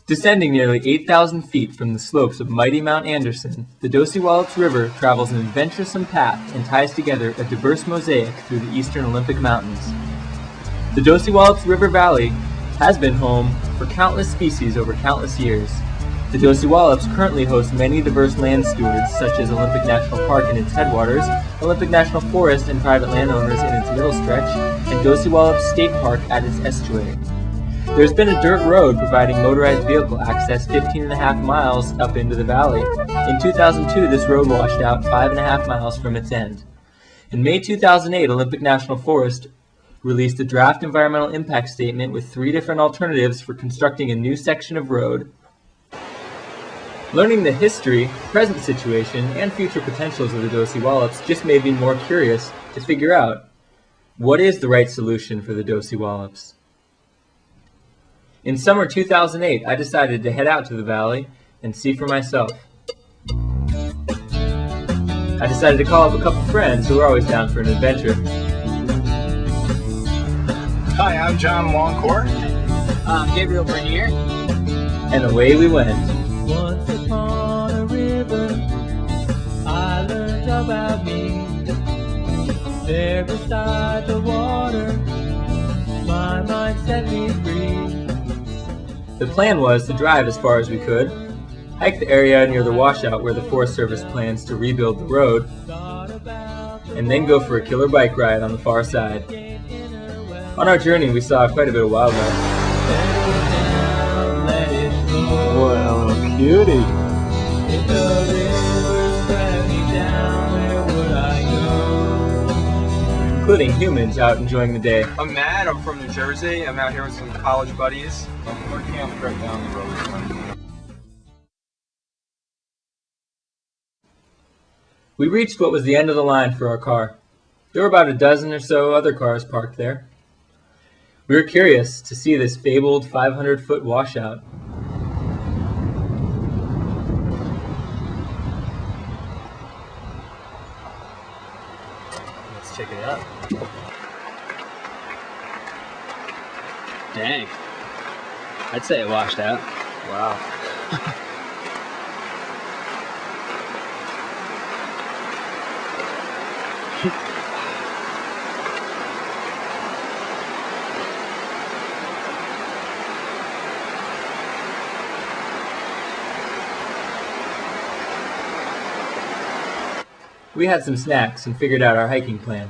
Descending nearly 8,000 feet from the slopes of mighty Mount Anderson, the Dosewallips River travels an adventuresome path and ties together a diverse mosaic through the eastern Olympic Mountains. The Dosewallips River Valley has been home for countless species over countless years. The Dosewallips currently hosts many diverse land stewards, such as Olympic National Park in its headwaters, Olympic National Forest and private landowners in its middle stretch, and Dosewallips State Park at its estuary. There's been a dirt road providing motorized vehicle access 15.5 miles up into the valley. In 2002, this road washed out 5.5 miles from its end. In May 2008, Olympic National Forest released a draft environmental impact statement with 3 different alternatives for constructing a new section of road. Learning the history, present situation, and future potentials of the Dosewallips just made me more curious to figure out what is the right solution for the Dosewallips. In summer 2008, I decided to head out to the valley and see for myself. I decided to call up a couple friends who were always down for an adventure. Hi, I'm John Longcourt. I'm Gabriel Bernier. And away we went. Once upon a river, I learned about me. There beside the water, my mind set me free. The plan was to drive as far as we could, hike the area near the washout where the Forest Service plans to rebuild the road, and then go for a killer bike ride on the far side. On our journey, we saw quite a bit of wildlife. Boy, a little cutie. Including humans out enjoying the day. I'm Matt, I'm from New Jersey. I'm out here with some college buddies. We're camped right down the road. We reached what was the end of the line for our car. There were about a dozen or so other cars parked there. We were curious to see this fabled 500-foot washout. Let's check it out. Dang. I'd say it washed out. Wow. We had some snacks and figured out our hiking plan.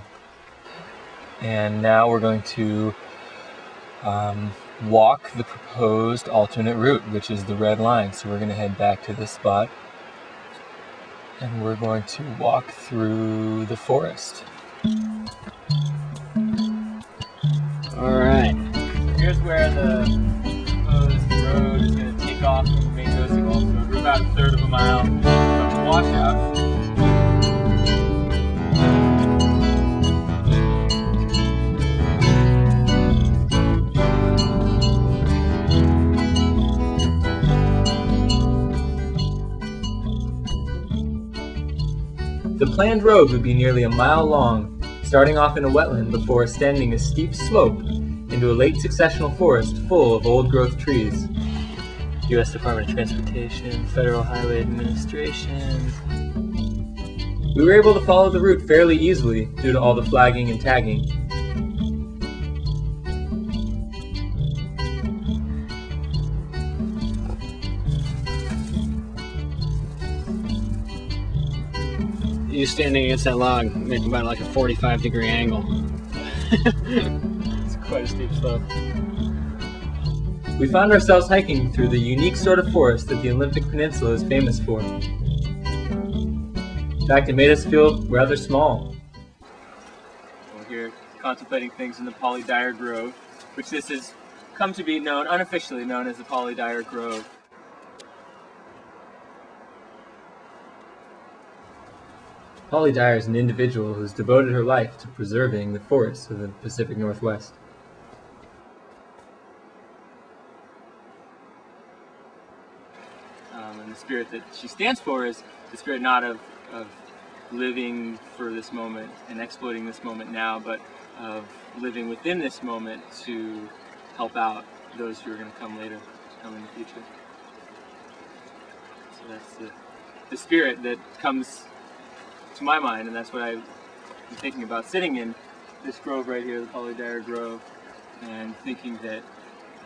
And now we're going to walk the proposed alternate route, which is the red line. So we're going to head back to this spot and we're going to walk through the forest. Alright. Here's where the proposed road is going to take off from the main Dosewallips Road. We're about a third of a mile from the washout. The planned road would be nearly a mile long, starting off in a wetland before ascending a steep slope into a late successional forest full of old-growth trees. U.S. Department of Transportation, Federal Highway Administration. We were able to follow the route fairly easily due to all the flagging and tagging. You standing against that log make about like a 45-degree angle. It's quite a steep slope. We found ourselves hiking through the unique sort of forest that the Olympic Peninsula is famous for. In fact, it made us feel rather small. We're here contemplating things in the Polly Dyer Grove, which this has come to be known, unofficially known as the Polly Dyer Grove. Polly Dyer is an individual who has devoted her life to preserving the forests of the Pacific Northwest. And the spirit that she stands for is the spirit not of living for this moment and exploiting this moment now, but of living within this moment to help out those who are going to come later. come in the future. So that's the spirit that comes to my mind, and that's what I'm thinking about sitting in this grove right here, the Polydire Grove, and thinking that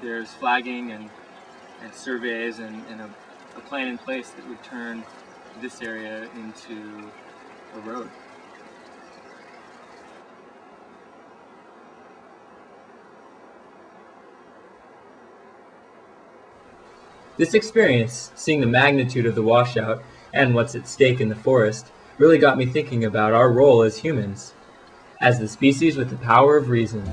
there's flagging and surveys and a plan in place that would turn this area into a road. This experience, seeing the magnitude of the washout and what's at stake in the forest, really got me thinking about our role as humans, as the species with the power of reason.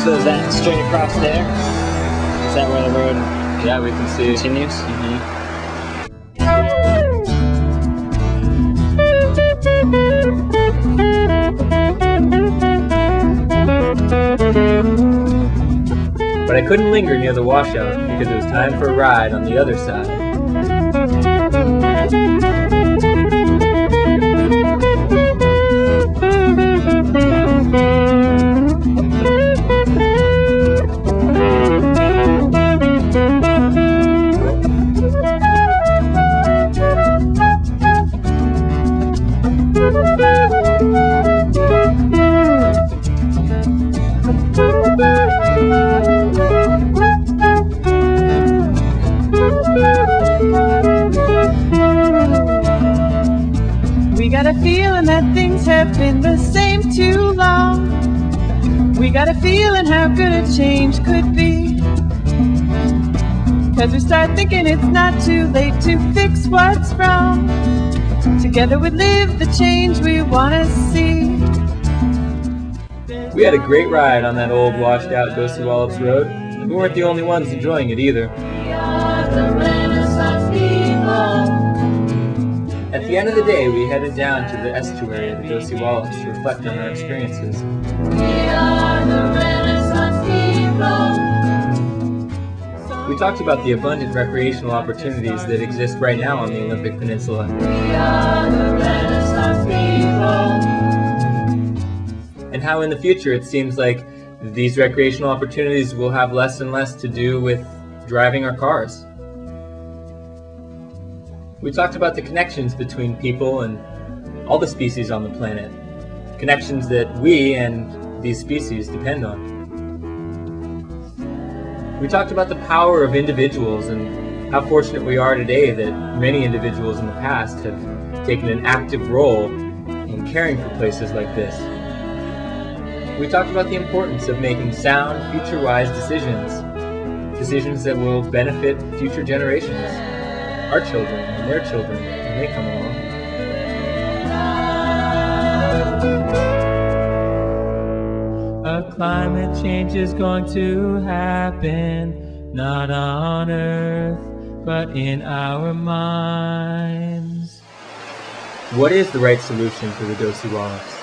So is that straight across there? Is that where the road Yeah, we can see. continues? But I couldn't linger near the washout because it was time for a ride on the other side. We got a feeling that things have been the same too long. We got a feeling how good a change could be. 'Cause we start thinking it's not too late to fix what's wrong. Together we live the change we want to see. We had a great ride on that old washed out Dosewallips Road, and we weren't the only ones enjoying it either. At the end of the day, we headed down to the estuary of the Dosewallips to reflect on our experiences. We talked about the abundant recreational opportunities that exist right now on the Olympic Peninsula. And how in the future it seems like these recreational opportunities will have less and less to do with driving our cars. We talked about the connections between people and all the species on the planet, connections that we and these species depend on. We talked about the power of individuals and how fortunate we are today that many individuals in the past have taken an active role in caring for places like this. We talked about the importance of making sound, future-wise decisions that will benefit future generations, our children and their children when they come along. A climate change is going to happen, not on Earth, but in our minds. What is the right solution for the Dosewallips?